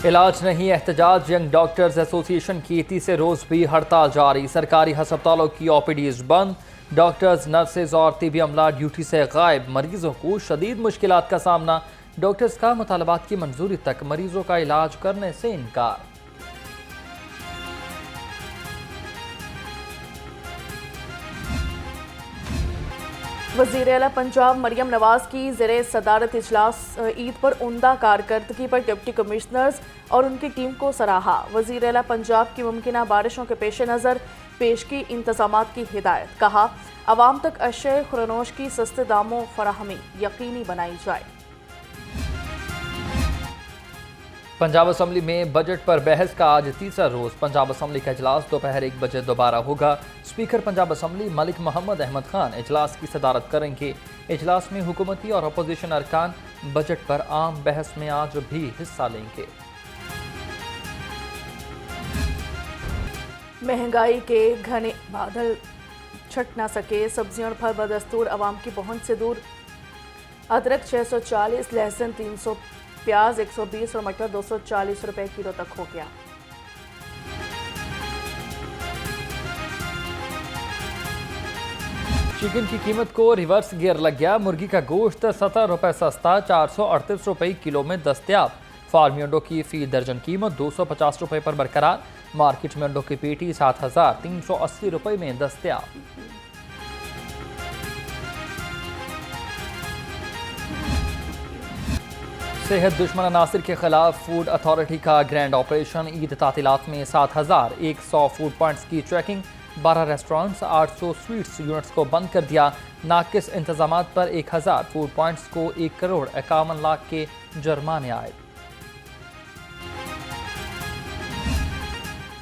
इलाज नहीं एहतजाज। यंग डॉक्टर्स एसोसिएशन की तीसरे रोज भी हड़ताल जारी। सरकारी अस्पतालों की ओपीडीज बंद। डॉक्टर्स, नर्सेज और तिबी अमला ड्यूटी से गायब। मरीजों को शदीद मुश्किलात का सामना। डॉक्टर्स का मुतालबात की मंजूरी तक मरीजों का इलाज करने से इनकार। वज़ीर आला पंजाब मरियम नवाज की ज़ेरे सदारत इजलास ईद पर उम्दा कारकर्दगी पर डिप्टी कमिश्नर्स और उनकी टीम को सराहा। वज़ीर आला पंजाब की मुमकिन बारिशों के पेश नज़र पेश की इंतजामात की हिदायत। कहा, आवाम तक अशय खुरनोश की सस्ते दामों फराहमी यकीनी बनाई जाए। पंजाब असम्बली में बजट पर बहस का आज तीसरा रोज। पंजाब असम्बली का इजलास दोपहर 1 बजे दोबारा होगा। स्पीकर पंजाब असम्बली मलिक मोहम्मद अहमद खान इजलास की सदारत करेंगे। इजलास में हुकूमती और अपोजिशन अरकान बजट पर आम बहस में आज भी हिस्सा लेंगे। महंगाई के घने बादल छट ना सके। सब्जियां और फल बदस्तूर आवाम की पहुंच से दूर। अदरक 640, लहसुन 300, प्याज 120 और मटर 240 रुपए किलो तक हो गया। चिकन की कीमत को रिवर्स गियर लग गया। मुर्गी का गोश्त 17 रुपए सस्ता 438 रुपए किलो में दस्तयाब। फार्मी अंडों की फी दर्जन कीमत 250 रुपए पर बरकरार। मार्केट में अंडों की पेटी 7,380 रुपए में दस्तयाब। सेहत दुश्मन अनासिर के खिलाफ फूड अथॉरिटी का ग्रैंड ऑपरेशन। ईद तातीलात में 7,100 फूड पॉइंट्स की चेकिंग। 12 रेस्टोरेंट्स, 800 स्वीट्स यूनिट्स को बंद कर दिया। नाकिस इंतजामात पर 1,000 फूड पॉइंट्स को 1 करोड़ 51 लाख के जुर्माने आए।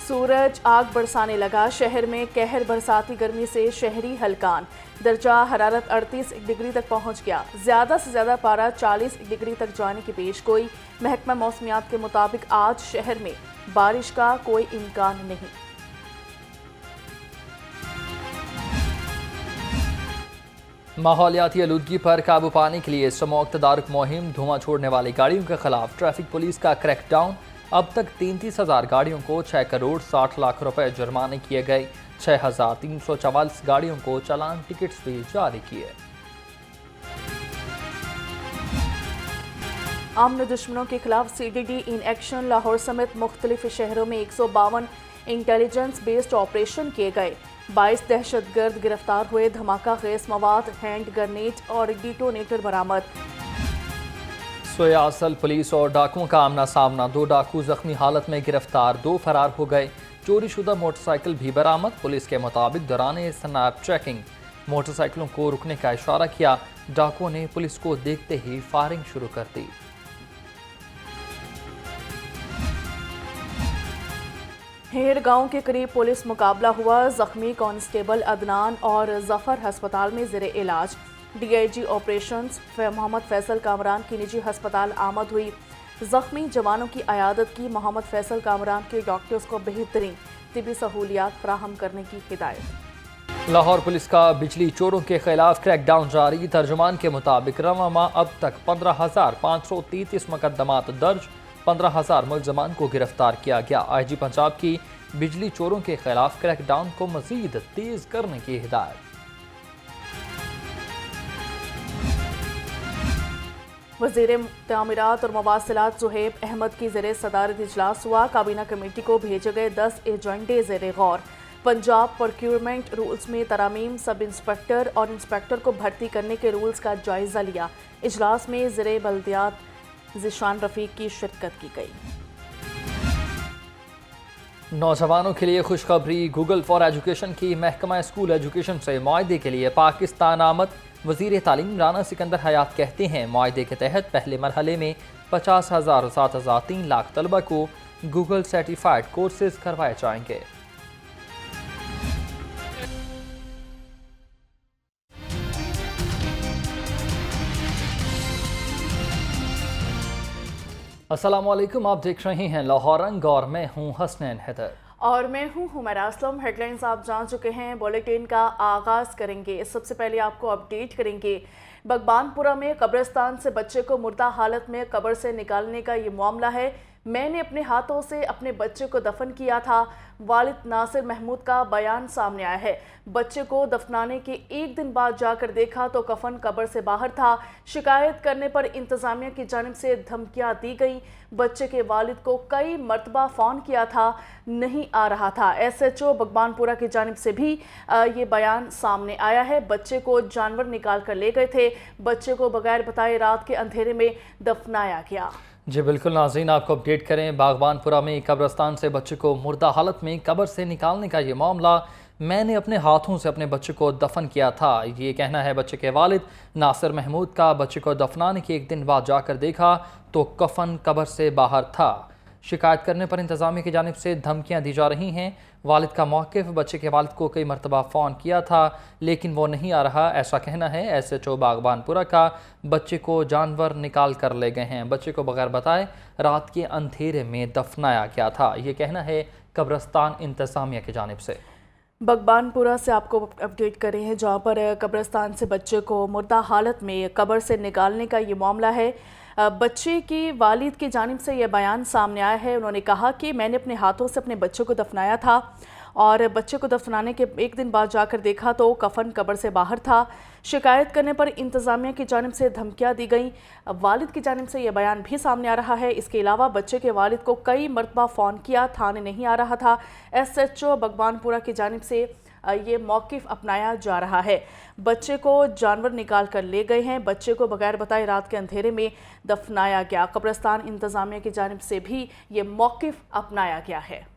सूरज आग बरसाने लगा। शहर में कहर बरसाती गर्मी से शहरी हलकान। दर्जा हरारत 38 डिग्री तक पहुंच गया। ज्यादा से ज्यादा पारा 40 डिग्री तक जाने की पेशगोई। महकमा मौसमियात के मुताबिक आज शहर में बारिश का कोई इम्कान नहीं। माहौलियाती आलूदगी पर काबू पाने के लिए समूह तदारुक मुहिम। धुआं छोड़ने वाली गाड़ियों के खिलाफ ट्रैफिक पुलिस का क्रैकडाउन। अब तक 33,000 गाड़ियों को 6 करोड़ 60 लाख रुपए जुर्माने किए गए। 6,344 गाड़ियों को चालान टिकट्स भी जारी किए। अमन दुश्मनों के खिलाफ CDD इन एक्शन। लाहौर समेत मुख्तलिफ शहरों में 152 इंटेलिजेंस बेस्ड ऑपरेशन किए गए। 22 दहशतगर्द गिरफ्तार हुए। धमाका खेज मवाद, हैंड ग्रेनेड और डिटोनेटर बरामद। सोयासल पुलिस और डाकुओं का आमना सामना। 2 डाकू जख्मी हालत में गिरफ्तार, 2 फरार हो गए। चोरी शुदा मोटरसाइकिल भी बरामद। पुलिस के मुताबिक दौरान स्नैप चेकिंग मोटरसाइकिलों को रुकने का इशारा किया। डाकुओं ने पुलिस को देखते ही फायरिंग शुरू कर दी। हेर गांव के करीब पुलिस मुकाबला हुआ। जख्मी कांस्टेबल अदनान और जफर अस्पताल में ज़ेरे इलाज। DIG ऑपरेशंस मोहम्मद फैसल कामरान की निजी अस्पताल आमद हुई। जख्मी जवानों की अयादत की। मोहम्मद फैसल कामरान के डॉक्टर्स को बेहतरीन तिबी सहूलियात फराहम करने की हिदायत। लाहौर पुलिस का बिजली चोरों के खिलाफ क्रैकडाउन जारी। तर्जुमान के मुताबिक रवां माह अब तक 15,533 मुकदमात दर्ज। 15,000 मुलजमान को गिरफ्तार किया गया। IG पंजाब की बिजली चोरों के खिलाफ क्रैकडाउन को मजीद तेज करने की हिदायत। वज़ीर तामीरात और मवासिलात ज़ुहैब अहमद की ज़ेरे सदारत इजलास हुआ। काबीना कमेटी को भेजे गए 10 एजेंडे ज़ेरे गौर। पंजाब प्रोक्योरमेंट रूल्स में तरामीम। सब इंस्पेक्टर और इंस्पेक्टर को भर्ती करने के रूल्स का जायजा लिया। इजलास में ज़ेरे बल्दियात ज़िशान रफ़ीक की शिरकत की गई। नौजवानों के लिए खुशखबरी। गूगल फॉर एजुकेशन की महकमा स्कूल एजुकेशन से मुआहदे के लिए पाकिस्तान आमद। वज़ीर तालीम राना सिकंदर हयात कहते हैं, मुआहदे के तहत पहले मरहले में 50,000 और 7,300 लाख तलबा को गूगल सर्टिफाइड कोर्सेज करवाए जाएंगे। अस्सलाम वालेकुम, आप देख रहे हैं लाहौर रंग और मैं हूं हसनैन हैदर और मैं हूं हुमैरा असलम। हेडलाइंस आप जान चुके हैं। बुलेटिन का आगाज करेंगे। सबसे पहले आपको अपडेट करेंगे। बगबानपुरा में कब्रिस्तान से बच्चे को मुर्दा हालत में कब्र से निकालने का ये मामला है। मैंने अपने हाथों से अपने बच्चे को दफन किया था। वालिद नासिर महमूद का बयान सामने आया है। बच्चे को दफनाने के एक दिन बाद जाकर देखा तो कफन कब्र से बाहर था। शिकायत करने पर इंतजामिया की जानिब से धमकियां दी गई। बच्चे के वालिद को कई मरतबा फ़ोन किया था, नहीं आ रहा था। SHO बगबानपुरा की जानिब से भी ये बयान सामने आया है। बच्चे को जानवर निकाल कर ले गए थे। बच्चे को बगैर बताए रात के अंधेरे में दफनाया गया। जी बिल्कुल नाज़रीन, आपको अपडेट करें। बागबानपुरा में कब्रस्तान से बच्चे को मुर्दा हालत में कब्र से निकालने का ये मामला, मैंने अपने हाथों से अपने बच्चे को दफन किया था, ये कहना है बच्चे के वालिद नासिर महमूद का। बच्चे को दफनाने के एक दिन बाद जाकर देखा तो कफन कब्र से बाहर था। शिकायत करने पर इंतजामिया की जानिब से धमकियां दी जा रही हैं। वालिद का मौक़िफ़, बच्चे के वालिद को कई मरतबा फ़ोन किया था लेकिन वो नहीं आ रहा, ऐसा कहना है। SHO बागबानपुरा का। बच्चे को जानवर निकाल कर ले गए हैं। बच्चे को बगैर बताए रात के अंधेरे में दफनाया गया था, ये कहना है कब्रस्तान इंतजामिया की जानिब से। बगबानपुरा से आपको अपडेट कर रहे हैं, जहाँ पर कब्रस्तान से बच्चे को मुर्दा हालत में कब्र से निकालने का ये मामला है। बच्चे की वालिद की जानिब से यह बयान सामने आया है। उन्होंने कहा कि मैंने अपने हाथों से अपने बच्चे को दफनाया था और बच्चे को दफनाने के एक दिन बाद जाकर देखा तो कफन कब्र से बाहर था। शिकायत करने पर इंतजामिया की जानिब से धमकियां दी गई। वालिद की जानिब से यह बयान भी सामने आ रहा है। इसके अलावा बच्चे के वालिद को कई मरतबा फ़ोन किया, थाने नहीं आ रहा था। SHO बगबानपुरा की जानिब से ये मौक़िफ़ अपनाया जा रहा है। बच्चे को जानवर निकाल कर ले गए हैं। बच्चे को बगैर बताए रात के अंधेरे में दफनाया गया। कब्रस्तान इंतजामिया की जानिब से भी ये मौक़िफ़ अपनाया गया है।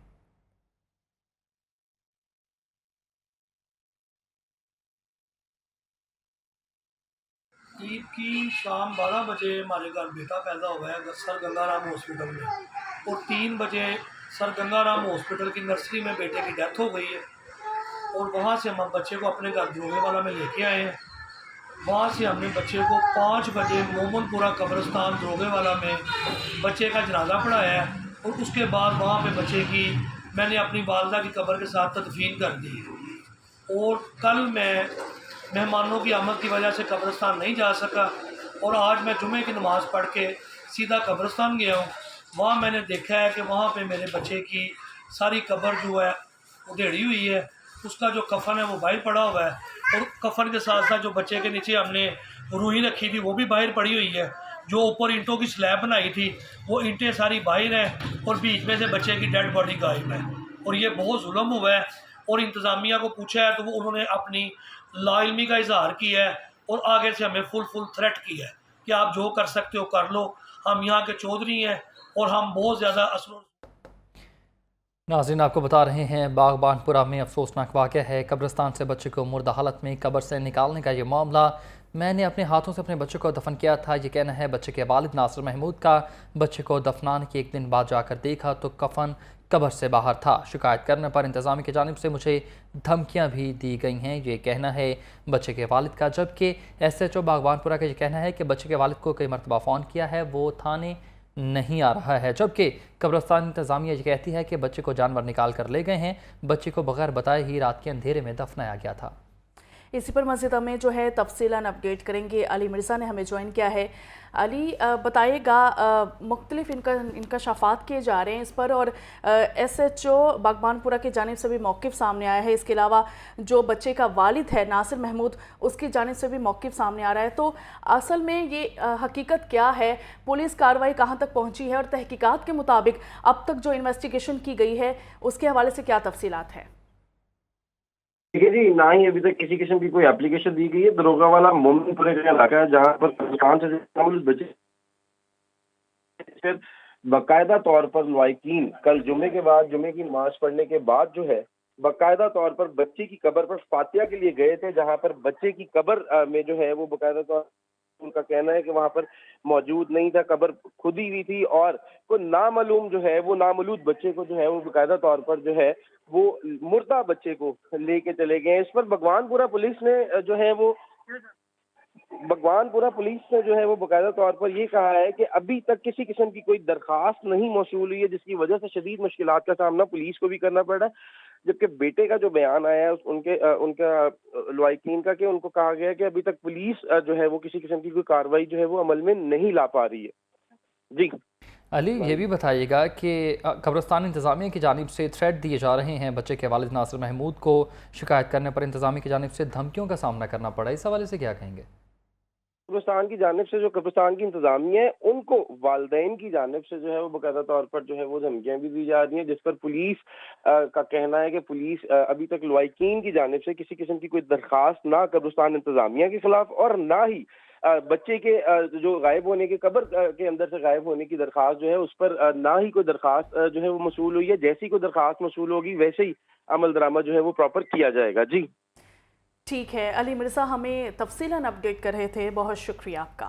ईद की शाम 12 बजे हमारे घर बेटा पैदा हुआ है सर गंगाराम हॉस्पिटल में, और 3 बजे सर गंगाराम हॉस्पिटल की नर्सरी में बेटे की डेथ हो गई है। और वहाँ से हम बच्चे को अपने घर दरोगेवाला में लेके आए हैं। वहाँ से हमने बच्चे को 5 बजे मोमनपुरा कब्रिस्तान दरोगेवाला में बच्चे का जनाजा पढ़ाया है, और उसके बाद वहाँ पे बच्चे की मैंने अपनी वालदा की कब्र के साथ तदफीन कर दी। और कल मैं मेहमानों की आमद की वजह से कब्रिस्तान नहीं जा सका, और आज मैं जुमे की नमाज़ पढ़ के सीधा कब्रिस्तान गया हूँ। वहाँ मैंने देखा है कि वहाँ पे मेरे बच्चे की सारी कब्र जो है उधेड़ी हुई है, उसका जो कफन है वो बाहर पड़ा हुआ है, और कफन के साथ साथ जो बच्चे के नीचे हमने रूही रखी थी वो भी बाहर पड़ी हुई है। जो ऊपर ईंटों की स्लैब बनाई थी वो ईंटें सारी बाहर हैं, और बीच में से बच्चे की डेड बॉडी गायब है। और ये बहुत जुल्म हुआ है। और इंतज़ामिया को पूछा है तो वो उन्होंने अपनी लाइल्मी का इजहार किया है, और आगे से हमें फुल थ्रेट किया है कि आप जो कर सकते हो कर लो, हम यहाँ के चौधरी हैं और हम बहुत ज़्यादा असर। नाज़रीन, आपको बता रहे हैं बागबानपुरा में अफसोसनाक वाक़या है। कब्रिस्तान से बच्चे को मुर्दा हालत में कब्र से निकालने का ये मामला, मैंने अपने हाथों से अपने बच्चे को दफन किया था, ये कहना है बच्चे के वालिद नासिर महमूद का। बच्चे को दफनाने के एक दिन बाद जाकर देखा तो कफन कब्र से बाहर था। शिकायत करने पर इंतज़ामिया की जानिब से मुझे धमकियां भी दी गई हैं, ये कहना है बच्चे के वालिद का। जबकि SHO बागबानपुरा का ये कहना है कि बच्चे के वालिद को कई मरतबा फ़ोन किया है, वो थाने नहीं आ रहा है। जबकि कब्रिस्तान इंतज़ामिया ये कहती है कि बच्चे को जानवर निकाल कर ले गए हैं। बच्चे को बगैर बताए ही रात के अंधेरे में दफनाया गया था। इसी पर मज़ीद हमें जो है तफसीलन अपडेट करेंगे। अली मिर्ज़ा ने हमें ज्वाइन किया है। अली बताइएगा, मुख्तलिफ इंकशाफात किए जा रहे हैं इस पर, और SHO बागबानपुरा की जानिब से भी मौक़िफ़ सामने आया है। इसके अलावा जो बच्चे का वालिद है नासिर महमूद, उसकी जानिब से भी मौक़िफ़ सामने आ रहा है। तो असल में ये हकीकत क्या है, पुलिस कार्रवाई कहाँ तक पहुँची है, और तहकीकात के मुताबिक अब तक जो इन्वेस्टिगेशन की गई है उसके हवाले से क्या तफसीलात हैं? देखिए जी, ना ही अभी तक किसी किस्म की कोई एप्लीकेशन दी गई है। दरोगा वाला मोमिनपुरे का इलाका है जहाँ पर कब्रिस्तान से बच्चे फिर बाकायदा तौर पर लवाकिन कल जुमे के बाद, जुमे की नमाज पढ़ने के बाद जो है बाकायदा तौर पर बच्चे की कब्र पर फातिया के लिए गए थे, जहाँ पर बच्चे की कब्र में जो है वो बाकायदा तौर, उनका कहना है कि वहां पर मौजूद नहीं था, कब्र खुदी हुई थी, और कोई नामालूम जो है वो नामौलूद बच्चे को जो है वो बाकायदा तौर पर जो है वो मुर्दा बच्चे को लेके चले गए। इस पर भगवानपुरा पुलिस ने जो है वो बाकायदा तौर पर ये कहा है कि अभी तक किसी किस्म की कोई दरखास्त नहीं मौसूल हुई है, जिसकी वजह से शदीद मुश्किलात का सामना पुलिस को भी करना पड़ रहा है। जबकि बेटे का जो बयान आया है उनका लवाकिन का, कि उनको कहा गया है कि अभी तक पुलिस जो है वो किसी किस्म की कोई कार्रवाई जो है वो अमल में नहीं ला पा रही है। जी अली, ये भी बताइएगा कि कब्रिस्तान इंतज़ामिया की जानिब से थ्रेट दिए जा रहे हैं बच्चे के वालिद नासिर महमूद को शिकायत करने पर इंतज़ामिया की जानिब से धमकियों का सामना करना पड़ा, इस हवाले से क्या कहेंगे? कब्रिस्तान की जानिब से जो कब्रिस्तान की इंतजामिया है उनको वालदैन की जानिब से जो है वो बाकायदा तौर पर जो है वो धमकियाँ भी दी जा रही हैं, जिस पर पुलिस का कहना है कि पुलिस अभी तक लवाकिन की जानिब से किसी किस्म की कोई दरखास्त ना कब्रिस्तान इंतजामिया के खिलाफ और ना ही बच्चे के जो गायब होने के कब्र के अंदर से गायब होने की दरखास्त जो है उस पर ना ही कोई दरखास्त जो है वो मसूल हुई है। जैसी कोई दरखास्त मसूल होगी वैसे ही अमल दरामद जो है वो प्रॉपर किया जाएगा। जी ठीक है, अली मिर्ज़ा हमें तफसीलन अपडेट कर रहे थे, बहुत शुक्रिया आपका।